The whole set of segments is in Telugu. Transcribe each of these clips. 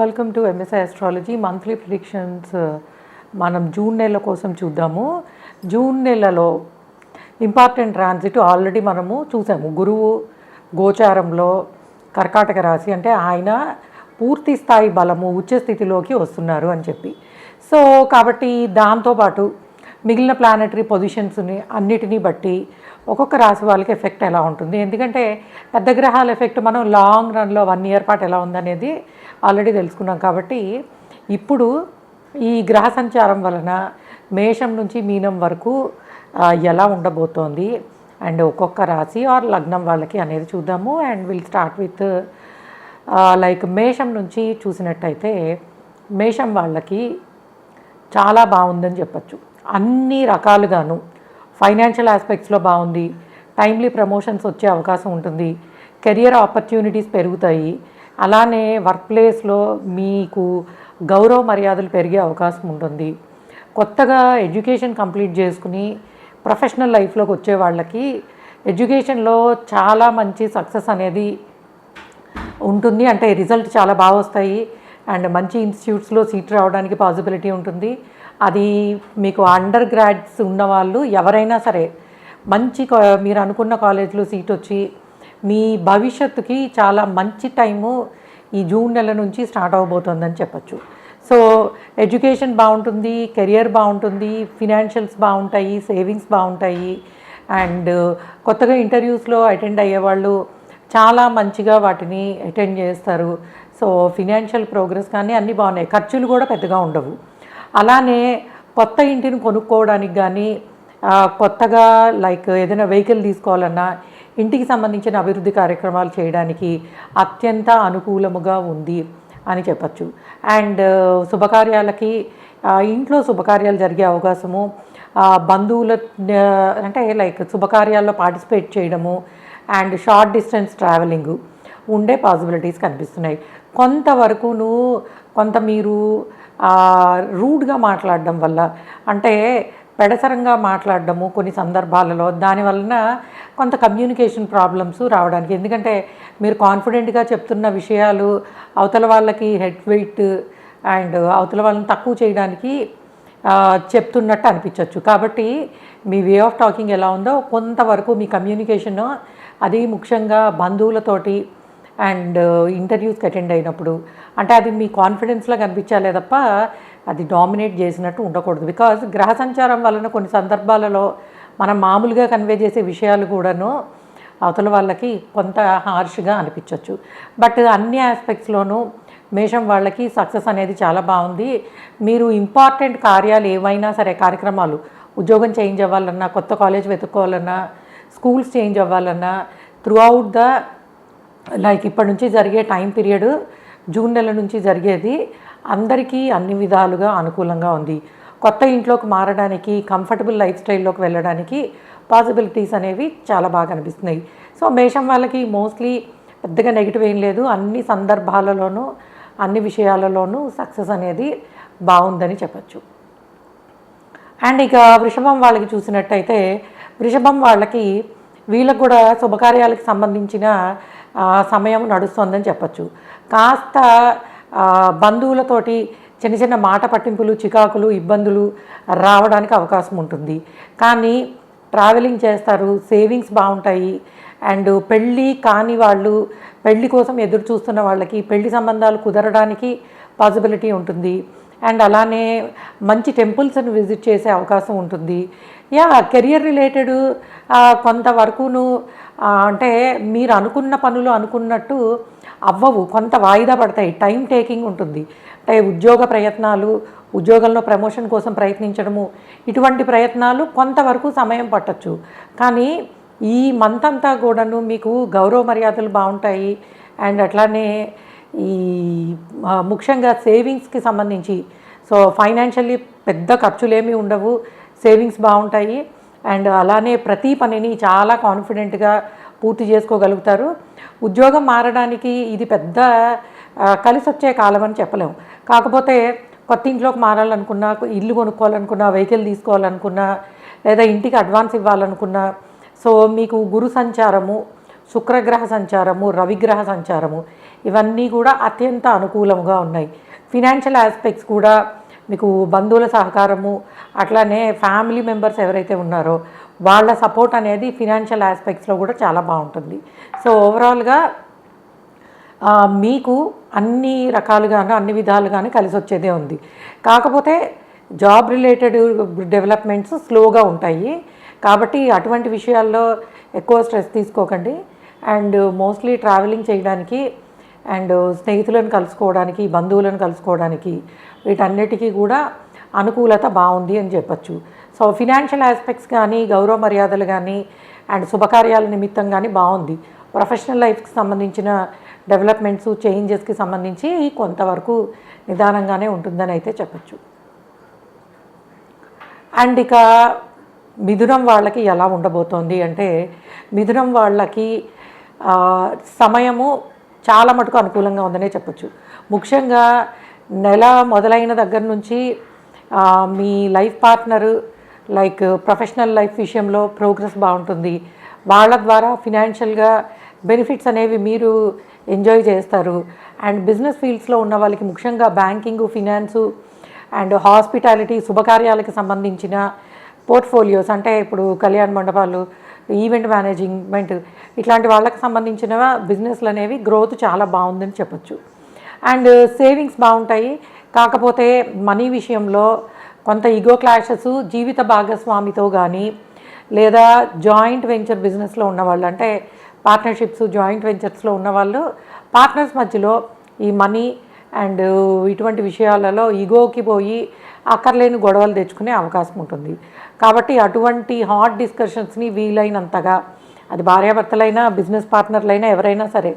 Welcome to MSI astrology monthly predictions. మనం జూన్ నెల కోసం చూద్దాము. జూన్ నెలలో ఇంపార్టెంట్ ట్రాన్సిట్ ఆల్రెడీ మనము చూసాము. గురువు గోచారంలో కర్కాటక రాశి, అంటే ఆయన పూర్తి స్థాయి బలము ఉచ్చ స్థితిలోకి వస్తున్నారు అని చెప్పి. సో కాబట్టి దాంతోపాటు మిగిలిన ప్లానెటరీ పొజిషన్స్ని అన్నిటినీ బట్టి ఒక్కొక్క రాశి వాళ్ళకి ఎఫెక్ట్ ఎలా ఉంటుంది, ఎందుకంటే పెద్ద గ్రహాల ఎఫెక్ట్ మనం లాంగ్ రన్లో 1 year పాటు ఎలా ఉందనేది ఆల్రెడీ తెలుసుకున్నాం. కాబట్టి ఇప్పుడు ఈ గ్రహ సంచారం వలన మేషం నుంచి మీనం వరకు ఎలా ఉండబోతోంది అండ్ ఒక్కొక్క రాశి ఆర్ లగ్నం వాళ్ళకి అనేది చూద్దాము. And will start with like మేషం నుంచి చూసినట్టయితే మేషం వాళ్ళకి చాలా బాగుందని చెప్పచ్చు. అన్ని రకాలుగాను ఫైనాన్షియల్ ఆస్పెక్ట్స్లో బాగుంది, టైమ్లీ ప్రమోషన్స్ వచ్చే అవకాశం ఉంటుంది, కెరియర్ ఆపర్చునిటీస్ పెరుగుతాయి, అలానే వర్క్ ప్లేస్లో మీకు గౌరవ మర్యాదలు పెరిగే అవకాశం ఉంటుంది. కొత్తగా ఎడ్యుకేషన్ కంప్లీట్ చేసుకుని ప్రొఫెషనల్ లైఫ్లోకి వచ్చే వాళ్ళకి ఎడ్యుకేషన్లో చాలా మంచి సక్సెస్ అనేది ఉంటుంది. అంటే రిజల్ట్ చాలా బాగా వస్తాయి అండ్ మంచి ఇన్స్టిట్యూట్స్లో సీట్ రావడానికి పాసిబిలిటీ ఉంటుంది. అది మీకు అండర్ గ్రాడ్స్ ఉన్నవాళ్ళు ఎవరైనా సరే మంచి మీరు అనుకున్న కాలేజ్లో సీట్ వచ్చి మీ భవిష్యత్తుకి చాలా మంచి టైము ఈ జూన్ నెల నుంచి స్టార్ట్ అవబోతుందని చెప్పచ్చు. సో ఎడ్యుకేషన్ బాగుంటుంది, కెరియర్ బాగుంటుంది, ఫినాన్షియల్స్ బాగుంటాయి, సేవింగ్స్ బాగుంటాయి అండ్ కొత్తగా ఇంటర్వ్యూస్లో అటెండ్ అయ్యేవాళ్ళు చాలా మంచిగా వాటిని అటెండ్ చేస్తారు. సో ఫినాన్షియల్ ప్రోగ్రెస్ కానీ అన్నీ బాగున్నాయి, ఖర్చులు కూడా పెద్దగా ఉండవు. అలానే కొత్త ఇంటిని కొనుక్కోవడానికి కానీ కొత్తగా లైక్ ఏదైనా వెహికల్ తీసుకోవాలన్నా ఇంటికి సంబంధించిన అభివృద్ధి కార్యక్రమాలు చేయడానికి అత్యంత అనుకూలముగా ఉంది అని చెప్పచ్చు. అండ్ శుభకార్యాలకి ఇంట్లో శుభకార్యాలు జరిగే అవకాశము, బంధువుల అంటే లైక్ శుభకార్యాల్లో పార్టిసిపేట్ చేయడము అండ్ షార్ట్ డిస్టెన్స్ ట్రావెలింగ్ ఉండే పాసిబిలిటీస్ కనిపిస్తున్నాయి. కొంతవరకును కొంత మీరు రూడ్గా మాట్లాడడం వల్ల, అంటే పెడసరంగా మాట్లాడడము కొన్ని సందర్భాలలో దానివలన కొంత కమ్యూనికేషన్ ప్రాబ్లమ్స్ రావడానికి, ఎందుకంటే మీరు కాన్ఫిడెంట్గా చెప్తున్న విషయాలు అవతల వాళ్ళకి హెడ్ వెయిట్ అండ్ అవతల వాళ్ళని తక్కువ చేయడానికి చెప్తున్నట్టు అనిపించవచ్చు. కాబట్టి మీ వే ఆఫ్ టాకింగ్ ఎలా ఉందో కొంతవరకు మీ కమ్యూనికేషన్ అది ముఖ్యంగా బంధువులతోటి అండ్ ఇంటర్వ్యూస్కి అటెండ్ అయినప్పుడు, అంటే అది మీ కాన్ఫిడెన్స్లో కనిపించాలే తప్ప అది డామినేట్ చేసినట్టు ఉండకూడదు. బికాజ్ గ్రహ సంచారం వలన కొన్ని సందర్భాలలో మనం మామూలుగా కన్వే చేసే విషయాలు కూడాను అవతల వాళ్ళకి కొంత హార్ష్గా అనిపించవచ్చు. బట్ అన్ని ఆస్పెక్ట్స్లోనూ మేషం వాళ్ళకి సక్సెస్ అనేది చాలా బాగుంది. మీరు ఇంపార్టెంట్ కార్యాలు ఏవైనా సరే, కార్యక్రమాలు, ఉద్యోగం చేంజ్ అవ్వాలన్నా, కొత్త కాలేజ్ వెతుక్కోవాలన్నా, స్కూల్స్ చేంజ్ అవ్వాలన్నా త్రూ అవుట్ ద లైక్ ఇప్పటి నుంచి జరిగే టైం పీరియడ్ జూన్ నెల నుంచి జరిగేది అందరికీ అన్ని విధాలుగా అనుకూలంగా ఉంది. కొత్త ఇంట్లోకి మారడానికి, కంఫర్టబుల్ లైఫ్ స్టైల్లోకి వెళ్ళడానికి పాసిబిలిటీస్ అనేవి చాలా బాగా అనిపిస్తున్నాయి. సో మేషం వాళ్ళకి మోస్ట్లీ పెద్దగా నెగిటివ్ ఏం లేదు, అన్ని సందర్భాలలోనూ అన్ని విషయాలలోనూ సక్సెస్ అనేది బాగుందని చెప్పచ్చు. అండ్ ఇక వృషభం వాళ్ళకి చూసినట్టయితే వృషభం వాళ్ళకి వీళ్ళకు కూడా శుభకార్యాలకు సంబంధించిన సమయం నడుస్తుందని చెప్పచ్చు. కాస్త బంధువులతోటి చిన్న చిన్న మాట పట్టింపులు, చికాకులు, ఇబ్బందులు రావడానికి అవకాశం ఉంటుంది. కానీ ట్రావెలింగ్ చేస్తారు, సేవింగ్స్ బాగుంటాయి అండ్ పెళ్ళి కాని వాళ్ళు, పెళ్ళి కోసం ఎదురు చూస్తున్న వాళ్ళకి పెళ్లి సంబంధాలు కుదరడానికి పాసిబిలిటీ ఉంటుంది. అండ్ అలానే మంచి టెంపుల్స్ని విజిట్ చేసే అవకాశం ఉంటుంది. కెరియర్ రిలేటెడ్ కొంతవరకును అంటే మీరు అనుకున్న పనులు అనుకున్నట్టు అవ్వవు, కొంత వాయిదా పడతాయి, టైం టేకింగ్ ఉంటుంది. అంటే ఉద్యోగ ప్రయత్నాలు, ఉద్యోగంలో ప్రమోషన్ కోసం ప్రయత్నించడము, ఇటువంటి ప్రయత్నాలు కొంతవరకు సమయం పట్టచ్చు. కానీ ఈ మంత్ అంతా కూడాను మీకు గౌరవ మర్యాదలు బాగుంటాయి అండ్ అట్లానే ఈ ముఖ్యంగా సేవింగ్స్కి సంబంధించి సో ఫైనాన్షియల్లీ పెద్ద ఖర్చులేమీ ఉండవు, సేవింగ్స్ బాగుంటాయి అండ్ అలానే ప్రతి పనిని చాలా కాన్ఫిడెంట్గా పూర్తి చేసుకోగలుగుతారు. ఉద్యోగం మారడానికి ఇది పెద్ద కలిసి వచ్చే కాలం అని చెప్పలేము. కాకపోతే కొత్త ఇంట్లోకి మారాలనుకున్నా, ఇల్లు కొనుక్కోవాలనుకున్నా, వెహికల్ తీసుకోవాలనుకున్నా, లేదా ఇంటికి అడ్వాన్స్ ఇవ్వాలనుకున్నా, సో మీకు గురు సంచారము, శుక్రగ్రహ సంచారము, రవిగ్రహ సంచారము ఇవన్నీ కూడా అత్యంత అనుకూలంగా ఉన్నాయి. ఫినాన్షియల్ ఆస్పెక్ట్స్ కూడా మీకు బంధువుల సహకారము, అట్లానే ఫ్యామిలీ మెంబర్స్ ఎవరైతే ఉన్నారో వాళ్ళ సపోర్ట్ అనేది ఫినాన్షియల్ ఆస్పెక్ట్స్లో కూడా చాలా బాగుంటుంది. సో ఓవరాల్గా మీకు అన్ని రకాలుగాను అన్ని విధాలుగాను కలిసి వచ్చేదే ఉంది. కాకపోతే జాబ్ రిలేటెడ్ డెవలప్మెంట్స్ స్లోగా ఉంటాయి. కాబట్టి అటువంటి విషయాల్లో ఎక్కువ స్ట్రెస్ తీసుకోకండి. అండ్ మోస్ట్లీ ట్రావెలింగ్ చేయడానికి అండ్ స్నేహితులను కలుసుకోవడానికి, బంధువులను కలుసుకోవడానికి వీటన్నిటికీ కూడా అనుకూలత బాగుంది అని చెప్పచ్చు. సో ఫినాన్షియల్ ఆస్పెక్ట్స్ కానీ, గౌరవ మర్యాదలు కానీ అండ్ శుభకార్యాల నిమిత్తం కానీ బాగుంది. ప్రొఫెషనల్ లైఫ్కి సంబంధించిన డెవలప్మెంట్స్, చేంజెస్కి సంబంధించి కొంతవరకు నిదానంగానే ఉంటుందని అయితే చెప్పచ్చు. అండ్ ఇక మిథునం వాళ్ళకి ఎలా ఉండబోతోంది అంటే, మిథునం వాళ్ళకి సమయము చాలా మటుకు అనుకూలంగా ఉందనే చెప్పచ్చు. ముఖ్యంగా నెల మొదలైన దగ్గర నుంచి మీ life partner like professional life విషయంలో ప్రోగ్రెస్ బాగుంటుంది. వాళ్ళ ద్వారా ఫినాన్షియల్గా బెనిఫిట్స్ అనేవి మీరు ఎంజాయ్ చేస్తారు. అండ్ బిజినెస్ ఫీల్డ్స్లో ఉన్న వాళ్ళకి ముఖ్యంగా బ్యాంకింగ్, ఫినాన్సు అండ్ హాస్పిటాలిటీ, శుభకార్యాలకు సంబంధించిన పోర్ట్ఫోలియోస్ అంటే ఇప్పుడు కళ్యాణ మండపాలు, ఈవెంట్ మేనేజ్మెంట్ ఇట్లాంటి వాళ్ళకి సంబంధించిన బిజినెస్లు అనేవి గ్రోత్ చాలా బాగుందని చెప్పచ్చు. అండ్ సేవింగ్స్ బాగుంటాయి. కాకపోతే మనీ విషయంలో కొంత ఈగో క్లాషెస్ జీవిత భాగస్వామితో కానీ లేదా జాయింట్ వెంచర్ బిజినెస్లో ఉన్నవాళ్ళు అంటే పార్ట్నర్షిప్స్, జాయింట్ వెంచర్స్లో ఉన్నవాళ్ళు పార్ట్నర్స్ మధ్యలో ఈ మనీ అండ్ ఇటువంటి విషయాలలో ఈగోకి పోయి అక్కర్లేని గొడవలు తెచ్చుకునే అవకాశం ఉంటుంది. కాబట్టి అటువంటి హాట్ డిస్కషన్స్ని వీలైనంతగా, అది భార్యాభర్తలైనా బిజినెస్ పార్ట్నర్లైనా ఎవరైనా సరే,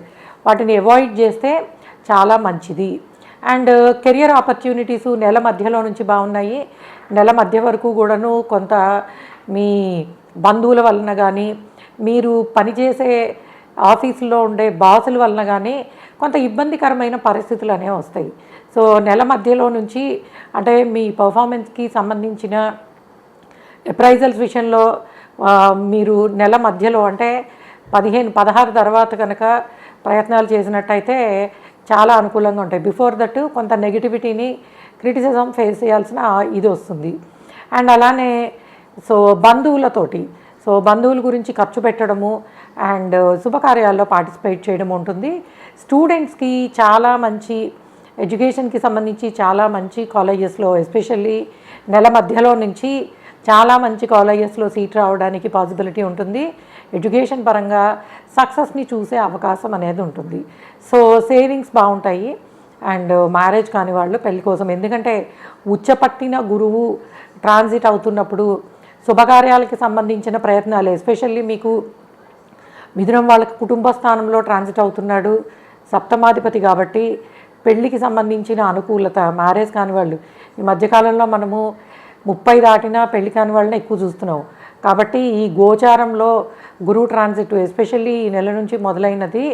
వాటిని అవాయిడ్ చేస్తే చాలా మంచిది. అండ్ కెరియర్ ఆపర్చునిటీసు నెల మధ్యలో నుంచి బాగున్నాయి. నెల మధ్య వరకు కూడాను కొంత మీ బంధువుల వలన కానీ, మీరు పనిచేసే ఆఫీసులో ఉండే బాసుల వలన కానీ కొంత ఇబ్బందికరమైన పరిస్థితులు అనేవి వస్తాయి. సో నెల మధ్యలో నుంచి అంటే మీ పర్ఫార్మెన్స్కి సంబంధించిన అప్రైజల్స్ విషయంలో మీరు నెల మధ్యలో అంటే 15-16 తర్వాత కనుక ప్రయత్నాలు చేసినట్టయితే చాలా అనుకూలంగా ఉంటాయి. బిఫోర్ దట్ కొంత నెగిటివిటీని, క్రిటిసిజం ఫేస్ చేయాల్సిన ఇది వస్తుంది. అండ్ అలానే బంధువుల గురించి ఖర్చు పెట్టడము అండ్ శుభకార్యాల్లో పార్టిసిపేట్ చేయడం ఉంటుంది. స్టూడెంట్స్కి చాలా మంచి ఎడ్యుకేషన్కి సంబంధించి చాలా మంచి కాలేజెస్లో, ఎస్పెషల్లీ నెల మధ్యలో నుంచి చాలా మంచి కాలేజెస్లో సీట్ రావడానికి పాసిబిలిటీ ఉంటుంది. ఎడ్యుకేషన్ పరంగా సక్సెస్ని చూసే అవకాశం అనేది ఉంటుంది. సో సేవింగ్స్ బాగుంటాయి. అండ్ మ్యారేజ్ కాని వాళ్ళు పెళ్లి కోసం, ఎందుకంటే ఉచ్చపట్టిన గురువు ట్రాన్సిట్ అవుతున్నప్పుడు శుభకార్యాలకి సంబంధించిన ప్రయత్నాలు, ఎస్పెషల్లీ మీకు మిథునం వాళ్ళకి కుటుంబ స్థానంలో ట్రాన్సిట్ అవుతున్నాడు, సప్తమాధిపతి కాబట్టి పెళ్ళికి సంబంధించిన అనుకూలత, మ్యారేజ్ కాని వాళ్ళు ఈ మధ్యకాలంలో మనము 30 దాటినా పెళ్లి కాని వాళ్ళని ఎక్కువ చూస్తున్నాం. కాబట్టి ఈ గోచారంలో గురువు ట్రాన్సిట్ ఎస్పెషల్లీ ఈ నెల నుంచి మొదలైనది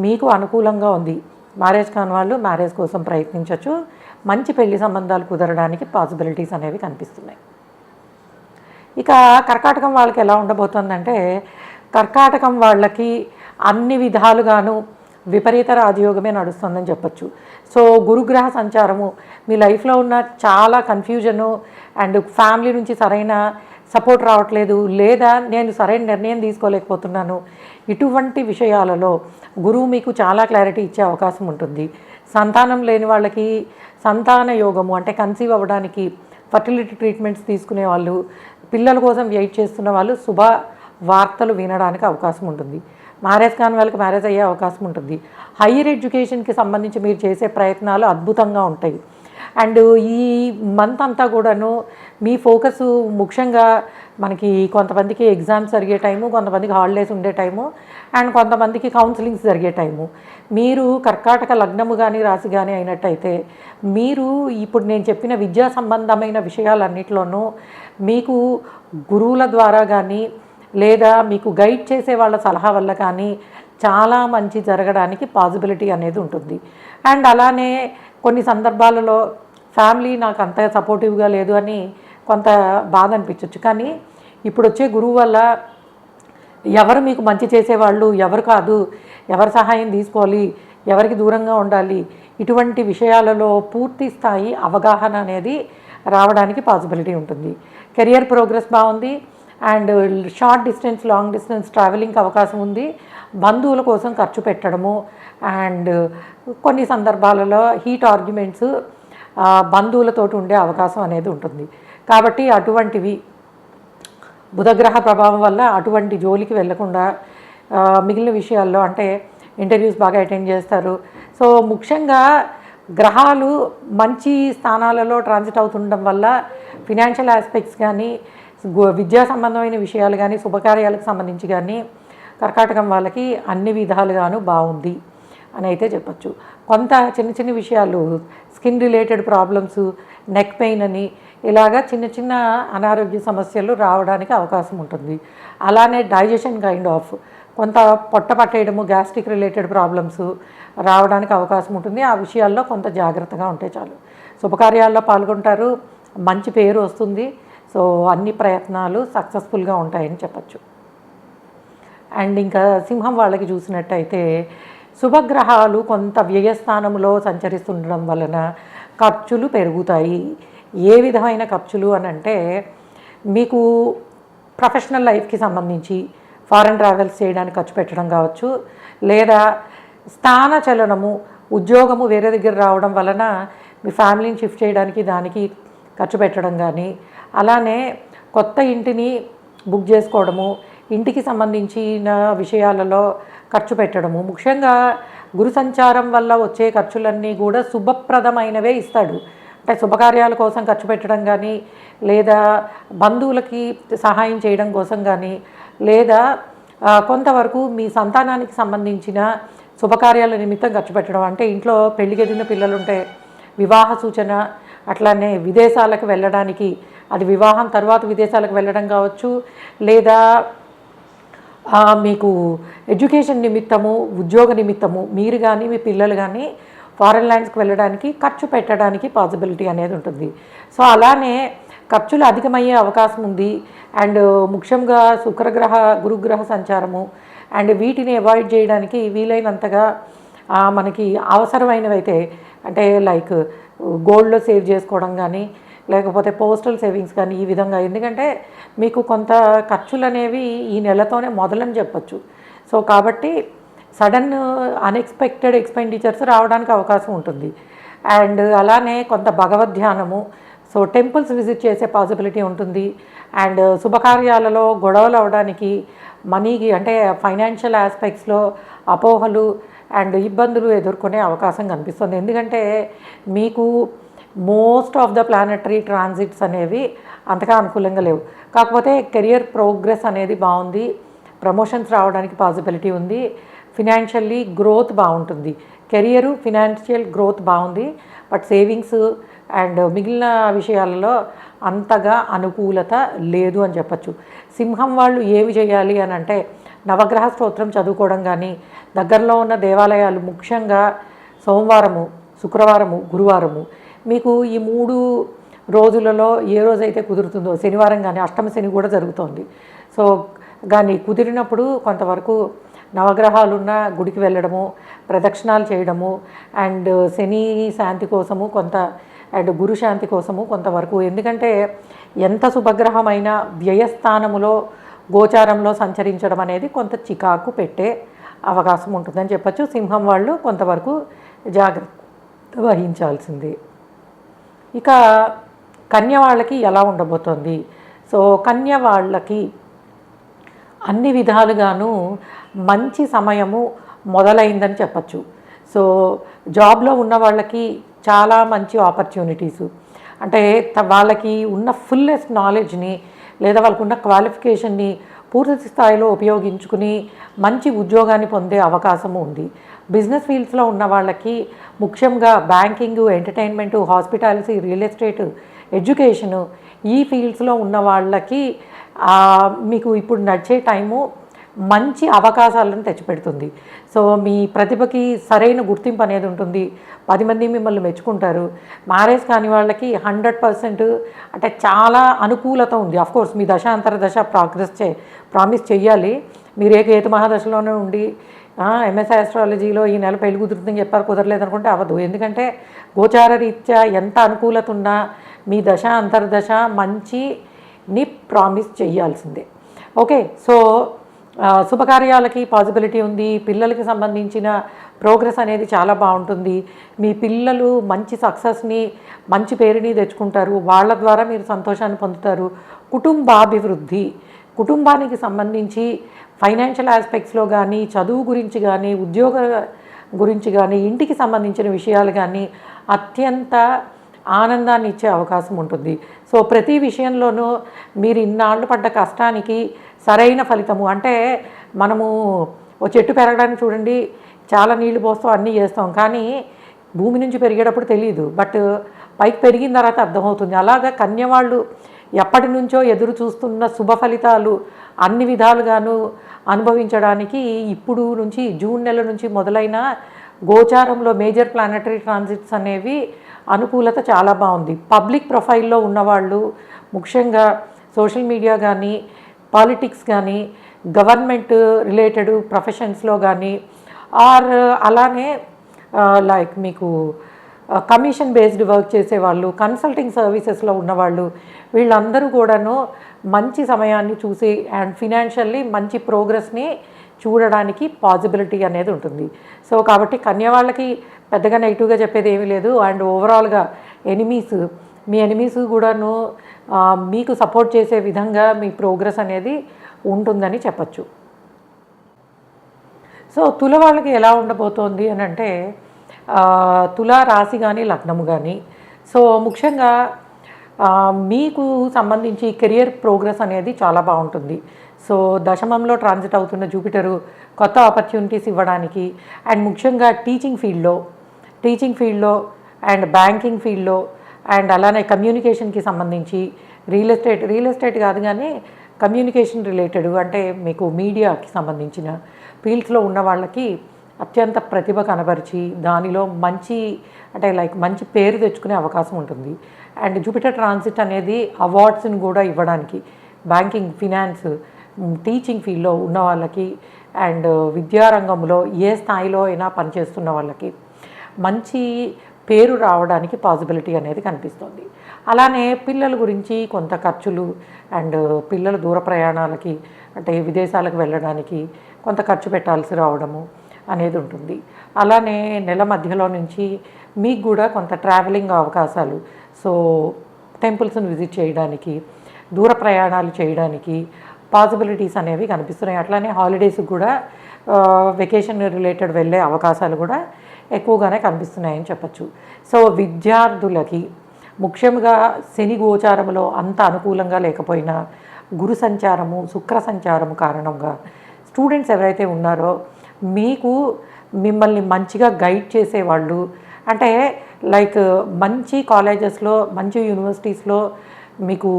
మీకు అనుకూలంగా ఉంది. మ్యారేజ్ కాని వాళ్ళు మ్యారేజ్ కోసం ప్రయత్నించవచ్చు. మంచి పెళ్లి సంబంధాలు కుదరడానికి పాసిబిలిటీస్ అనేవి కనిపిస్తున్నాయి. ఇక కర్కాటకం వాళ్ళకి ఎలా ఉండబోతుందంటే, కర్కాటకం వాళ్ళకి అన్ని విధాలుగాను విపరీత రాజయోగమే నడుస్తుందని చెప్పచ్చు. సో గురుగ్రహ సంచారము మీ లైఫ్లో ఉన్న చాలా కన్ఫ్యూజను అండ్ ఫ్యామిలీ నుంచి సరైన సపోర్ట్ రావట్లేదు, లేదా నేను సరైన నిర్ణయం తీసుకోలేకపోతున్నాను, ఇటువంటి విషయాలలో గురువు మీకు చాలా క్లారిటీ ఇచ్చే అవకాశం ఉంటుంది. సంతానం లేని వాళ్ళకి సంతాన యోగము అంటే కన్సీవ్ అవ్వడానికి ఫర్టిలిటీ ట్రీట్మెంట్స్ తీసుకునే వాళ్ళు, పిల్లల కోసం వెయిట్ చేస్తున్న వాళ్ళు శుభ వార్తలు వినడానికి అవకాశం ఉంటుంది. మ్యారేజ్ కాని వాళ్ళకి మ్యారేజ్ అయ్యే అవకాశం ఉంటుంది. హైయర్ ఎడ్యుకేషన్కి సంబంధించి మీరు చేసే ప్రయత్నాలు అద్భుతంగా ఉంటాయి. అండ్ ఈ మంత్ అంతా కూడాను మీ ఫోకస్ ముఖ్యంగా మనకి కొంతమందికి ఎగ్జామ్స్ జరిగే టైము, కొంతమందికి హాలిడేస్ ఉండే టైము అండ్ కొంతమందికి కౌన్సిలింగ్స్ జరిగే టైము. మీరు కర్కాటక లగ్నము కానీ రాశి కానీ అయినట్టయితే మీరు ఇప్పుడు నేను చెప్పిన విద్యా సంబంధమైన విషయాలన్నిటిలోనూ మీకు గురువుల ద్వారా కానీ లేదా మీకు గైడ్ చేసే వాళ్ళ సలహా వల్ల కానీ చాలా మంచి జరగడానికి పాసిబిలిటీ అనేది ఉంటుంది. అండ్ అలానే కొన్ని సందర్భాలలో ఫ్యామిలీ నాకు అంత సపోర్టివ్గా లేదు అని కొంత బాధ అనిపించవచ్చు. కానీ ఇప్పుడు వచ్చే గురువు వల్ల ఎవరు మీకు మంచి చేసేవాళ్ళు ఎవరు కాదు, ఎవరి సహాయం తీసుకోవాలి, ఎవరికి దూరంగా ఉండాలి, ఇటువంటి విషయాలలో పూర్తి స్థాయి అవగాహన అనేది రావడానికి పాసిబిలిటీ ఉంటుంది. కెరియర్ ప్రోగ్రెస్ బాగుంది. And short distance, long distance ట్రావెలింగ్కి అవకాశం ఉంది. బంధువుల కోసం ఖర్చు పెట్టడము అండ్ కొన్ని సందర్భాలలో హీట్ ఆర్గ్యుమెంట్స్ బంధువులతోటి ఉండే అవకాశం అనేది ఉంటుంది. కాబట్టి అటువంటివి బుధగ్రహ ప్రభావం వల్ల అటువంటి జోలికి వెళ్లకుండా మిగిలిన విషయాల్లో అంటే ఇంటర్వ్యూస్ బాగా అటెండ్ చేస్తారు. సో ముఖ్యంగా గ్రహాలు మంచి స్థానాలలో ట్రాన్సిట్ అవుతుండడం వల్ల ఫినాన్షియల్ ఆస్పెక్ట్స్ కానీ, విద్యా సంబంధమైన విషయాలు కానీ, శుభకార్యాలకు సంబంధించి కానీ కర్కాటకం వాళ్ళకి అన్ని విధాలుగాను బాగుంది అని అయితే చెప్పచ్చు. కొంత చిన్న చిన్న విషయాలు, skin related problems, neck pain అని ఇలాగా చిన్న చిన్న అనారోగ్య సమస్యలు రావడానికి అవకాశం ఉంటుంది. అలానే డైజెషన్ కైండ్ ఆఫ్ కొంత పొట్ట పట్టేయడము, గ్యాస్ట్రిక్ రిలేటెడ్ ప్రాబ్లమ్స్ రావడానికి అవకాశం ఉంటుంది. ఆ విషయాల్లో కొంత జాగ్రత్తగా ఉంటే చాలు. శుభకార్యాల్లో పాల్గొంటారు, మంచి పేరు వస్తుంది. సో అన్ని ప్రయత్నాలు సక్సెస్ఫుల్గా ఉంటాయని చెప్పచ్చు. అండ్ ఇంకా సింహం వాళ్ళకి చూసినట్టయితే శుభగ్రహాలు కొంత వ్యయస్థానంలో సంచరిస్తుండడం వలన ఖర్చులు పెరుగుతాయి. ఏ విధమైన ఖర్చులు అని అంటే, మీకు ప్రొఫెషనల్ లైఫ్కి సంబంధించి ఫారెన్ ట్రావెల్స్ చేయడానికి ఖర్చు పెట్టడం కావచ్చు, లేదా స్థానచలనము, ఉద్యోగము వేరే దగ్గర రావడం వలన మీ ఫ్యామిలీని షిఫ్ట్ చేయడానికి దానికి ఖర్చు పెట్టడం కానీ, అలానే కొత్త ఇంటిని బుక్ చేసుకోవడము, ఇంటికి సంబంధించిన విషయాలలో ఖర్చు పెట్టడము. ముఖ్యంగా గురు సంచారం వల్ల వచ్చే ఖర్చులన్నీ కూడా శుభప్రదమైనవే ఇస్తాడు. అంటే శుభకార్యాల కోసం ఖర్చు పెట్టడం కానీ, లేదా బంధువులకి సహాయం చేయడం కోసం కానీ, లేదా కొంతవరకు మీ సంతానానికి సంబంధించిన శుభకార్యాల నిమిత్తం ఖర్చు పెట్టడం. అంటే ఇంట్లో పెళ్ళికెదిగిన పిల్లలు ఉంటే వివాహ సూచన, అట్లానే విదేశాలకు వెళ్ళడానికి, అది వివాహం తర్వాత విదేశాలకు వెళ్ళడం కావచ్చు, లేదా మీకు ఎడ్యుకేషన్ నిమిత్తము, ఉద్యోగ నిమిత్తము మీరు కానీ మీ పిల్లలు కానీ ఫారెన్ ల్యాండ్స్కి వెళ్ళడానికి ఖర్చు పెట్టడానికి పాసిబిలిటీ అనేది ఉంటుంది. సో అలానే ఖర్చులు అధికమయ్యే అవకాశం ఉంది. అండ్ ముఖ్యంగా శుక్రగ్రహ, గురుగ్రహ సంచారము అండ్ వీటిని అవాయిడ్ చేయడానికి వీలైనంతగా మనకి అవసరమైనవైతే, అంటే లైక్ గోల్డ్లో సేవ్ చేసుకోవడం కానీ, లేకపోతే పోస్టల్ సేవింగ్స్ కానీ, ఈ విధంగా. ఎందుకంటే మీకు కొంత ఖర్చులు అనేవి ఈ నెలతోనే మొదలని చెప్పచ్చు. సో కాబట్టి సడన్ అన్ఎక్స్పెక్టెడ్ ఎక్స్పెండిచర్స్ రావడానికి అవకాశం ఉంటుంది. అండ్ అలానే కొంత భగవద్ ధ్యానము, సో టెంపుల్స్ విజిట్ చేసే పాసిబిలిటీ ఉంటుంది. అండ్ శుభకార్యాలలో గొడవలు అవడానికి, మనీకి అంటే ఫైనాన్షియల్ ఆస్పెక్ట్స్లో అపోహలు అండ్ ఇబ్బందులు ఎదుర్కొనే అవకాశం కనిపిస్తుంది. ఎందుకంటే మీకు most of the planetary transits అనేవి అంతగా అనుకూలంగా లేవు. కాకపోతే కెరియర్ ప్రోగ్రెస్ అనేది బాగుంది, ప్రమోషన్స్ రావడానికి పాసిబిలిటీ ఉంది, ఫినాన్షియల్లీ గ్రోత్ బాగుంటుంది. కెరియరు, ఫినాన్షియల్ గ్రోత్ బాగుంది. బట్ సేవింగ్స్ అండ్ మిగిలిన విషయాలలో అంతగా అనుకూలత లేదు అని చెప్పచ్చు. సింహం వాళ్ళు ఏమి చేయాలి అని అంటే, నవగ్రహ స్తోత్రం చదువుకోవడం కానీ, దగ్గరలో ఉన్న దేవాలయాలు, ముఖ్యంగా సోమవారము, శుక్రవారము, గురువారము, మీకు ఈ 3 రోజులలో ఏ రోజైతే కుదురుతుందో, శనివారం కానీ, అష్టమ శని కూడా జరుగుతోంది. సో కానీ కుదిరినప్పుడు కొంతవరకు నవగ్రహాలున్న గుడికి వెళ్ళడము, ప్రదక్షిణాలు చేయడము, అండ్ శని శాంతి కోసము కొంత, అండ్ గురు శాంతి కోసము కొంతవరకు. ఎందుకంటే ఎంత శుభగ్రహమైన వ్యయస్థానములో, గోచారంలో సంచరించడం అనేది కొంత చికాకు పెట్టే అవకాశం ఉంటుందని చెప్పచ్చు. సింహం వాళ్ళు కొంతవరకు జాగ్రత్త వహించాల్సింది. ఇక కన్య వాళ్ళకి ఎలా ఉండబోతోంది? సో కన్య వాళ్ళకి అన్ని విధాలుగాను మంచి సమయము మొదలైందని చెప్పచ్చు. సో జాబ్లో ఉన్న వాళ్ళకి చాలా మంచి ఆపర్చునిటీసు, అంటే వాళ్ళకి ఉన్న ఫుల్లెస్ట్ నాలెడ్జ్ని లేదా వాళ్ళకున్న క్వాలిఫికేషన్ని పూర్తి స్థాయిలో ఉపయోగించుకుని మంచి ఉద్యోగాన్ని పొందే అవకాశము ఉంది. బిజినెస్ ఫీల్డ్స్లో ఉన్న వాళ్ళకి, ముఖ్యంగా banking, entertainment, hospitality, real estate, education, ఈ ఫీల్డ్స్లో ఉన్న వాళ్ళకి మీకు ఇప్పుడు నడిచే టైము మంచి అవకాశాలను తెచ్చిపెడుతుంది. సో మీ ప్రతిభకి సరైన గుర్తింపు అనేది ఉంటుంది. 10 మంది మిమ్మల్ని మెచ్చుకుంటారు. మ్యారేజ్ కాని వాళ్ళకి 100% అంటే చాలా అనుకూలత ఉంది. అఫ్కోర్స్ మీ దశ అంతర్దశ ప్రామిస్ చేయాలి. మీరు ఏ కేతు మహాదశలోనే ఉండి ఎంఎస్ఐ ఆస్ట్రాలజీలో ఈ నెల పెళ్లి కుదురుతుందని చెప్పారు, కుదరలేదు అనుకుంటే అవ్వదు. ఎందుకంటే గోచార రీత్యా ఎంత అనుకూలత ఉన్నా మీ దశ అంతర్దశ మంచిని ప్రామిస్ చేయాల్సిందే. ఓకే, సో శుభకార్యాలకి పాసిబిలిటీ ఉంది. పిల్లలకి సంబంధించిన ప్రోగ్రెస్ అనేది చాలా బాగుంటుంది. మీ పిల్లలు మంచి సక్సెస్ని, మంచి పేరుని తెచ్చుకుంటారు. వాళ్ళ ద్వారా మీరు సంతోషాన్ని పొందుతారు. కుటుంబాభివృద్ధి, కుటుంబానికి సంబంధించి ఫైనాన్షియల్ ఆస్పెక్ట్స్లో కానీ, చదువు గురించి కానీ, ఉద్యోగ గురించి కానీ, ఇంటికి సంబంధించిన విషయాలు కానీ అత్యంత ఆనందాన్ని ఇచ్చే అవకాశం ఉంటుంది. సో ప్రతి విషయంలోనూ మీరు ఇన్నాళ్ళు పడ్డ కష్టానికి సరైన ఫలితము, అంటే మనము ఓ చెట్టు పెరగడానికి చూడండి, చాలా నీళ్లు పోస్తాం, అన్నీ చేస్తాం, కానీ భూమి నుంచి పెరిగేటప్పుడు తెలియదు, బట్ పైకి పెరిగిన తర్వాత అర్థమవుతుంది. అలాగా కన్యవాళ్ళు ఎప్పటి నుంచో ఎదురు చూస్తున్న శుభ ఫలితాలు అన్ని విధాలుగాను అనుభవించడానికి ఇప్పుడు నుంచి జూన్ నెల నుంచి మొదలైన గోచారంలో మేజర్ ప్లానటరీ ట్రాన్సిట్స్ అనేవి అనుకూలత చాలా బాగుంది. పబ్లిక్ ప్రొఫైల్లో ఉన్నవాళ్ళు, ముఖ్యంగా సోషల్ మీడియా కానీ, పాలిటిక్స్ కానీ, గవర్నమెంట్ రిలేటెడ్ ప్రొఫెషన్స్లో కానీ, ఆర్ అలానే లైక్ మీకు కమిషన్ బేస్డ్ వర్క్ చేసేవాళ్ళు, కన్సల్టింగ్ సర్వీసెస్లో ఉన్నవాళ్ళు, వీళ్ళందరూ కూడాను మంచి సమయాన్ని చూసి అండ్ ఫినాన్షియల్లీ మంచి ప్రోగ్రెస్ని చూడడానికి పాసిబిలిటీ అనేది ఉంటుంది. సో కాబట్టి కన్య వాళ్ళకి పెద్దగా నెగిటివ్గా చెప్పేది ఏమీ లేదు. అండ్ ఓవరాల్గా మీ ఎనిమీస్ కూడాను మీకు సపోర్ట్ చేసే విధంగా మీ ప్రోగ్రెస్ అనేది ఉంటుందని చెప్పచ్చు. సో తుల వాళ్ళకి ఎలా ఉండబోతోంది అని అంటే, తులా రాశి కానీ లగ్నము కానీ, సో ముఖ్యంగా మీకు సంబంధించి కెరియర్ ప్రోగ్రెస్ అనేది చాలా బాగుంటుంది. సో దశమంలో ట్రాన్సిట్ అవుతున్న జూపిటరు కొత్త ఆపర్చునిటీస్ ఇవ్వడానికి, అండ్ ముఖ్యంగా టీచింగ్ ఫీల్డ్లో అండ్ బ్యాంకింగ్ ఫీల్డ్లో, అండ్ అలానే కమ్యూనికేషన్కి సంబంధించి రియల్ ఎస్టేట్ కాదు కానీ కమ్యూనికేషన్ రిలేటెడ్, అంటే మీకు మీడియాకి సంబంధించిన ఫీల్డ్స్లో ఉన్న వాళ్ళకి అత్యంత ప్రతిభ కనబరిచి దానిలో మంచి పేరు తెచ్చుకునే అవకాశం ఉంటుంది. అండ్ జూపిటర్ ట్రాన్సిట్ అనేది అవార్డ్స్ని కూడా ఇవ్వడానికి బ్యాంకింగ్, ఫినాన్స్, టీచింగ్ ఫీల్డ్లో ఉన్న వాళ్ళకి అండ్ విద్యారంగంలో ఏ స్థాయిలో అయినా పనిచేస్తున్న వాళ్ళకి మంచి పేరు రావడానికి పాసిబిలిటీ అనేది కనిపిస్తుంది. అలానే పిల్లల గురించి కొంత ఖర్చులు అండ్ పిల్లల దూర ప్రయాణాలకి, అంటే విదేశాలకు వెళ్ళడానికి కొంత ఖర్చు పెట్టాల్సి రావడము అనేది ఉంటుంది. అలానే నెల మధ్యలో నుంచి మీకు కూడా కొంత ట్రావెలింగ్ అవకాశాలు, సో టెంపుల్స్ని విజిట్ చేయడానికి, దూర ప్రయాణాలు చేయడానికి పాసిబిలిటీస్ అనేవి కనిపిస్తున్నాయి. అట్లానే హాలిడేస్కి కూడా వెకేషన్ రిలేటెడ్ వెళ్ళే అవకాశాలు కూడా ఎక్కువగానే కనిపిస్తున్నాయని చెప్పచ్చు. సో విద్యార్థులకి ముఖ్యంగా శని గోచారంలో అంత అనుకూలంగా లేకపోయినా గురు సంచారము, శుక్ర సంచారము కారణంగా స్టూడెంట్స్ ఎవరైతే ఉన్నారో మిమ్మల్ని మంచిగా గైడ్ చేసేవాళ్ళు, అంటే లైక్ మంచి కాలేజెస్లో, మంచి యూనివర్సిటీస్లో మీకు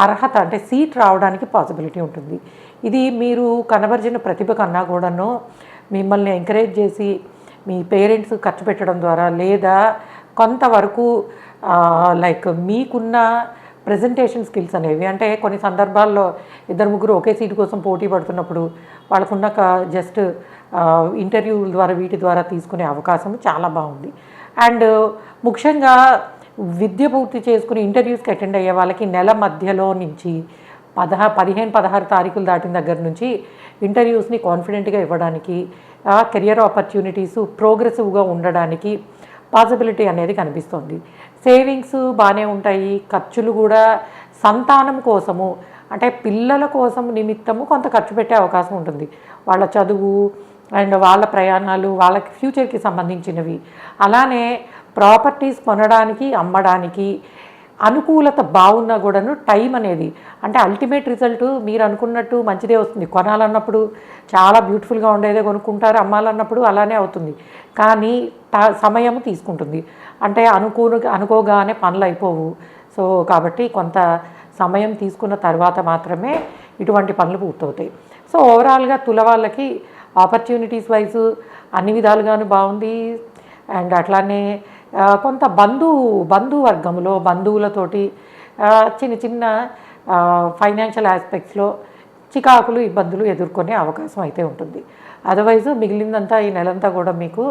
అర్హత, అంటే సీట్ రావడానికి పాసిబిలిటీ ఉంటుంది. ఇది మీరు కనబరిచిన ప్రతిభ కన్నా కూడాను మిమ్మల్ని ఎంకరేజ్ చేసి మీ పేరెంట్స్ ఖర్చు పెట్టడం ద్వారా, లేదా కొంతవరకు లైక్ మీకున్న ప్రెజెంటేషన్ స్కిల్స్ అనేవి, అంటే కొన్ని సందర్భాల్లో ఇద్దరు ముగ్గురు ఒకే సీటు కోసం పోటీ పడుతున్నప్పుడు వాళ్ళకున్న జస్ట్ ఇంటర్వ్యూల ద్వారా వీటి ద్వారా తీసుకునే అవకాశం చాలా బాగుంది. అండ్ ముఖ్యంగా విద్య పూర్తి చేసుకుని ఇంటర్వ్యూస్కి అటెండ్ అయ్యే వాళ్ళకి నెల మధ్యలో నుంచి 15-16 తారీఖులు దాటిన దగ్గర నుంచి ఇంటర్వ్యూస్ని కాన్ఫిడెంట్గా ఇవ్వడానికి, కెరియర్ ఆపర్చునిటీస్ ప్రోగ్రెసివ్గా ఉండడానికి పాసిబిలిటీ అనేది కనిపిస్తుంది. సేవింగ్స్ బాగానే ఉంటాయి. ఖర్చులు కూడా సంతానం కోసము, అంటే పిల్లల కోసం నిమిత్తము కొంత ఖర్చు పెట్టే అవకాశం ఉంటుంది. వాళ్ళ చదువు అండ్ వాళ్ళ ప్రయాణాలు, వాళ్ళకి ఫ్యూచర్కి సంబంధించినవి. అలానే ప్రాపర్టీస్ కొనడానికి, అమ్మడానికి అనుకూలత బాగున్నా కూడాను టైం అనేది, అంటే అల్టిమేట్ రిజల్ట్ మీరు అనుకున్నట్టు మంచిదే వస్తుంది. కొనాలన్నప్పుడు చాలా బ్యూటిఫుల్గా ఉండేదే కొనుక్కుంటారు, అమ్మాలన్నప్పుడు అలానే అవుతుంది, కానీ సమయం తీసుకుంటుంది. అంటే అనుకోగానే పనులు అయిపోవు. సో కాబట్టి కొంత సమయం తీసుకున్న తర్వాత మాత్రమే ఇటువంటి పనులు పూర్తవుతాయి. సో ఓవరాల్గా తుల వాళ్ళకి ఆపర్చునిటీస్ వైజ్ అన్ని విధాలుగాను బాగుంది. అండ్ అట్లానే కొంత బంధువర్గంలో బంధువులతోటి చిన్న ఫైనాన్షియల్ ఆస్పెక్ట్స్లో చికాకులు ఇబ్బందులు ఎదుర్కొనే అవకాశం అయితే ఉంటుంది. అదర్వైజ్ మిగిలిందంతా ఈ నెలంతా కూడా మీకు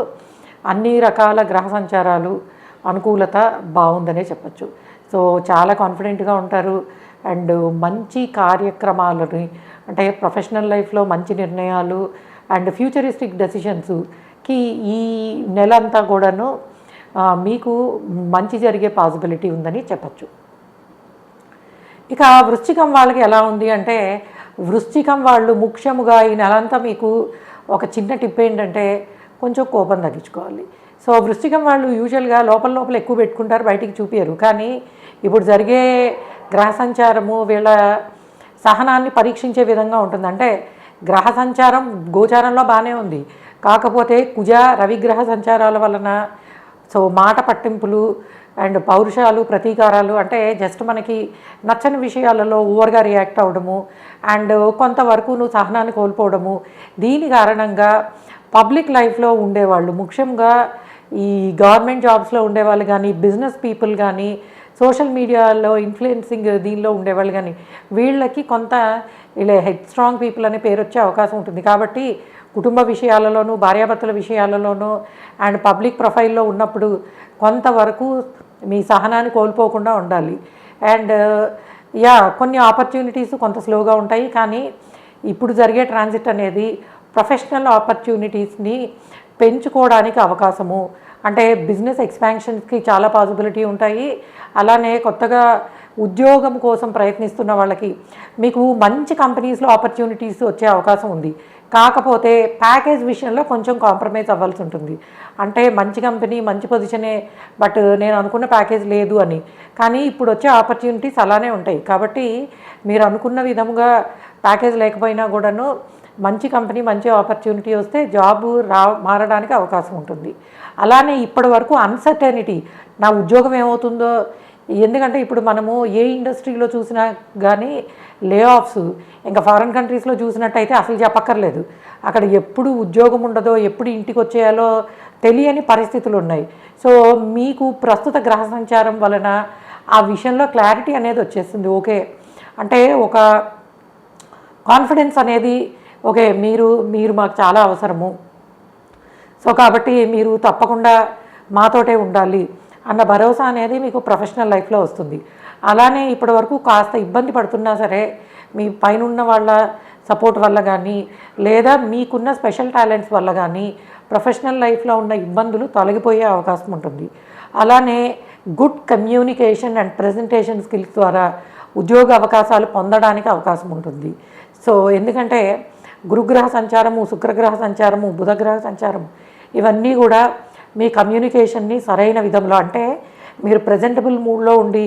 అన్ని రకాల గ్రహ సంచారాలు అనుకూలత బాగుందనే చెప్పచ్చు. సో చాలా కాన్ఫిడెంట్గా ఉంటారు. అండ్ మంచి కార్యక్రమాలని అంటే ప్రొఫెషనల్ లైఫ్లో మంచి నిర్ణయాలు అండ్ ఫ్యూచరిస్టిక్ డెసిషన్స్కి ఈ నెల అంతా కూడాను మీకు మంచి జరిగే పాసిబిలిటీ ఉందని చెప్పచ్చు. ఇక వృశ్చికం వాళ్ళకి ఎలా ఉంది అంటే, వృశ్చికం వాళ్ళు ముఖ్యముగా ఈ నెలంతా మీకు ఒక చిన్న టిప్ ఏంటంటే కొంచెం కోపం తగ్గించుకోవాలి. సో వృశ్చికం వాళ్ళు యూజువల్గా లోపల ఎక్కువ పెట్టుకుంటారు, బయటికి చూపించరు. కానీ ఇప్పుడు జరిగే గ్రహ సంచారము వీళ్ళ సహనాన్ని పరీక్షించే విధంగా ఉంటుంది. అంటే గ్రహ సంచారం గోచారంలో బాగానే ఉంది, కాకపోతే కుజ రవిగ్రహ సంచారాల వలన సో మాట పట్టింపులు అండ్ పౌరుషాలు ప్రతీకారాలు అంటే జస్ట్ మనకి నచ్చని విషయాలలో ఓవర్గా రియాక్ట్ అవ్వడము అండ్ కొంతవరకు నువ్వు సహనాన్ని కోల్పోవడము, దీని కారణంగా పబ్లిక్ లైఫ్లో ఉండేవాళ్ళు ముఖ్యంగా ఈ గవర్నమెంట్ జాబ్స్లో ఉండేవాళ్ళు కానీ బిజినెస్ పీపుల్ కానీ సోషల్ మీడియాలో ఇన్ఫ్లుయెన్సింగ్ దీనిలో ఉండేవాళ్ళు కానీ వీళ్ళకి కొంత ఇలా హెడ్ స్ట్రాంగ్ పీపుల్ అనే పేరు వచ్చే అవకాశం ఉంటుంది. కాబట్టి కుటుంబ విషయాలలోనూ భార్యాభర్తల విషయాలలోనూ అండ్ పబ్లిక్ ప్రొఫైల్లో ఉన్నప్పుడు కొంతవరకు మీ సహనాన్ని కోల్పోకుండా ఉండాలి. అండ్ కొన్ని ఆపర్చునిటీస్ కొంత స్లోగా ఉంటాయి, కానీ ఇప్పుడు జరిగే ట్రాన్సిట్ అనేది ప్రొఫెషనల్ ఆపర్చునిటీస్ని పెంచుకోవడానికి అవకాశము అంటే బిజినెస్ ఎక్స్పాన్షన్స్కి చాలా పాసిబిలిటీ ఉంటాయి. అలానే కొత్తగా ఉద్యోగం కోసం ప్రయత్నిస్తున్న వాళ్ళకి మీకు మంచి కంపెనీస్లో ఆపర్చునిటీస్ వచ్చే అవకాశం ఉంది. కాకపోతే ప్యాకేజ్ విషయంలో కొంచెం కాంప్రమైజ్ అవ్వాల్సి ఉంటుంది. అంటే మంచి కంపెనీ మంచి పొజిషనే, బట్ నేను అనుకున్న ప్యాకేజ్ లేదు అని. కానీ ఇప్పుడు వచ్చే ఆపర్చునిటీస్ అలానే ఉంటాయి. కాబట్టి మీరు అనుకున్న విధముగా ప్యాకేజ్ లేకపోయినా కూడాను మంచి కంపెనీ మంచి ఆపర్చునిటీ వస్తే జాబ్ మారడానికి అవకాశం ఉంటుంది. అలానే ఇప్పటి వరకు అన్సర్టనిటీ, నా ఉద్యోగం ఏమవుతుందో, ఎందుకంటే ఇప్పుడు మనము ఏ ఇండస్ట్రీలో చూసినా కానీ లే ఆఫ్స్, ఇంకా ఫారిన్ కంట్రీస్లో చూసినట్టయితే అసలు చెప్పక్కర్లేదు. అక్కడ ఎప్పుడు ఉద్యోగం ఉండదో ఎప్పుడు ఇంటికి వచ్చేయాలో తెలియని పరిస్థితులు ఉన్నాయి. సో మీకు ప్రస్తుత గ్రహ సంచారం వలన ఆ విషయంలో క్లారిటీ అనేది వచ్చేస్తుంది. ఓకే అంటే ఒక కాన్ఫిడెన్స్ అనేది ఓకే మీరు మాకు చాలా అవసరము, సో కాబట్టి మీరు తప్పకుండా మాతోటే ఉండాలి అన్న భరోసా అనేది మీకు ప్రొఫెషనల్ లైఫ్లో వస్తుంది. అలానే ఇప్పటి వరకు కాస్త ఇబ్బంది పడుతున్నా సరే మీ పైన ఉన్న వాళ్ళ సపోర్ట్ వల్ల కానీ లేదా మీకున్న స్పెషల్ టాలెంట్స్ వల్ల కానీ ప్రొఫెషనల్ లైఫ్లో ఉన్న ఇబ్బందులు తొలగిపోయే అవకాశం ఉంటుంది. అలానే good communication and presentation skills ద్వారా ఉద్యోగ అవకాశాలు పొందడానికి అవకాశం ఉంటుంది. సో ఎందుకంటే గురుగ్రహ సంచారము, శుక్రగ్రహ సంచారము, బుధగ్రహ సంచారము ఇవన్నీ కూడా మీ కమ్యూనికేషన్ని సరైన విధంలో అంటే మీరు ప్రజెంటబుల్ మూడ్లో ఉండి